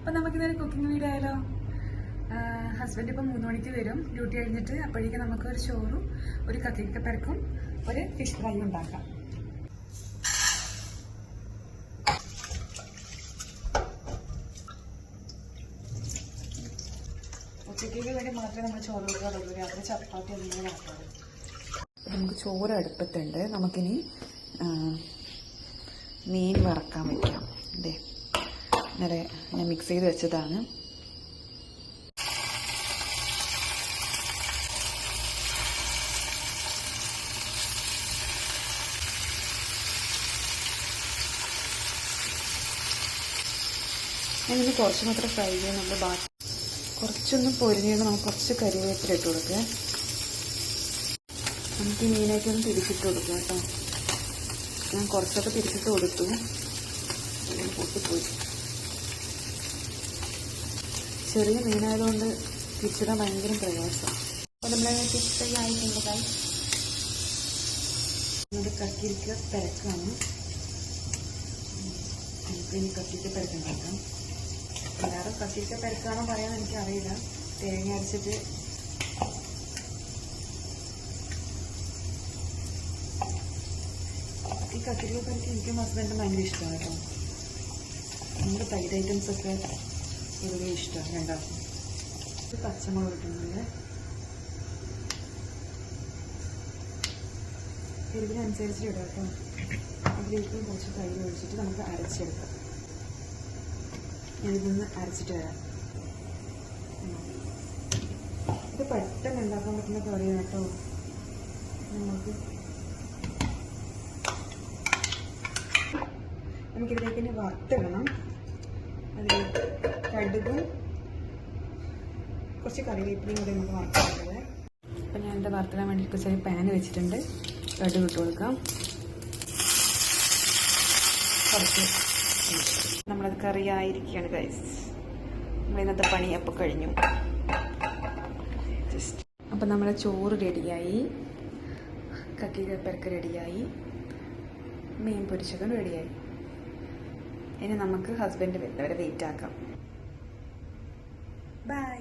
അപ്പം നമുക്കിന്നൊരു cooking video ആയാലോ? ഹസ്ബൻഡ് ഇപ്പം 3 മണിക്ക് വരും ഡ്യൂട്ടി കഴിഞ്ഞിട്ട്. അപ്പോഴേക്കും നമുക്കൊരു ചോറും ഒരു കക്കിരിക്കപ്പരക്കും ഒരു ഫിഷ് ഫ്രൈ ഉണ്ടാക്കാം. ഉച്ചയ്ക്ക് വേണ്ടി മാത്രമേ നമ്മൾ ചോറ് കൊടുക്കാറുള്ളൂ. രാത്രി ചപ്പാത്തി എന്തെങ്കിലും നടക്കാറ്. നമുക്ക് ചോറ് അടുപ്പത്തുണ്ട്. നമുക്കിനി മീൻ വറക്കാൻ വയ്ക്കാം. അതെ, ഇന്നലെ ഞാൻ മിക്സ് ചെയ്ത് വെച്ചതാണ്. ഞാനിന്ന് കുറച്ച് മാത്രം ഫ്രൈ ചെയ്യുന്നുണ്ട്. ബാക്കി കുറച്ചൊന്നും പൊരിഞ്ഞ് നമുക്ക് കുറച്ച് കരിവേപ്പില ഇട്ട് കൊടുക്കുക. നമുക്ക് ഈ മീനായിട്ടൊന്ന് തിരിച്ചിട്ട് കൊടുക്കുക കേട്ടോ. ഞാൻ കുറച്ചൊക്കെ തിരിച്ചിട്ട് കൊടുത്തു, പൊട്ടിപ്പോയി. ചെറിയ മീനായതുകൊണ്ട് തിരിച്ചിടാൻ ഭയങ്കര പ്രയാസം. അപ്പോൾ നമ്മൾ ഫിഷ് ഫ്രൈ ആയിട്ടുണ്ട്. നമ്മുടെ കക്കിരിക്ക പെരക്കാണ്. നമുക്കിനി കക്കിരിക്ക പെരക്കുണ്ടാക്കാം. എല്ലാവരും കക്കിരിക്ക പെരക്കാണോ പറയാമെന്ന് എനിക്കറിയില്ല. തേങ്ങ അരച്ചിട്ട് ഈ കക്കിരിക്ക പെരക്ക് എനിക്കും ഹസ്ബൻഡിനും ഭയങ്കര ഇഷ്ടമാണ് കേട്ടോ. നമ്മുടെ തൈര് ഐറ്റംസൊക്കെ പൊതുവെ ഇഷ്ടമാണ് രണ്ടാൾക്കും. ഒരു പച്ചമുളക് ഇട്ടുന്നുണ്ട്. എരിവിനനുസരിച്ചിട്ട് ഇടാം കേട്ടോ. അതിലേക്ക് കുറച്ച് തൈര് ഒഴിച്ചിട്ട് നമുക്ക് അരച്ചെടുക്കാം. ഇതിന്ന് അരച്ചിട്ട് വരാം. ഇത് പെട്ടെന്ന് ഉണ്ടാക്കാൻ പറ്റുന്ന കറിയാണ് കേട്ടോ. നമുക്കിതിലേക്ക് ഇനി വറുത്തിടണം. അതിലേക്ക് കടുകും കുറച്ച് കറിവേപ്പിലയും കൂടെ നമുക്ക് വറുത്തിടുന്നത്. അപ്പം ഞാൻ എൻ്റെ വറുത്തിടാൻ വേണ്ടി ചെറിയ പാൻ വെച്ചിട്ടുണ്ട്. കടുക് ഇട്ട് കൊടുക്കാം. കുറച്ച് നമ്മളത് കറിയായിരിക്കുകയാണ് ഗൈസ്. നമ്മൾ ഇന്നത്തെ പണി അപ്പോൾ കഴിഞ്ഞു. അപ്പം നമ്മുടെ ചോറ് റെഡിയായി, കക്കിരിക്കപ്പരക്ക് റെഡിയായി, മീൻ പൊരിച്ചതും റെഡിയായി. ഇനി നമുക്ക് ഹസ്ബൻഡ് വരുന്നവരെ വെയിറ്റ് ആക്കാം. ബൈ.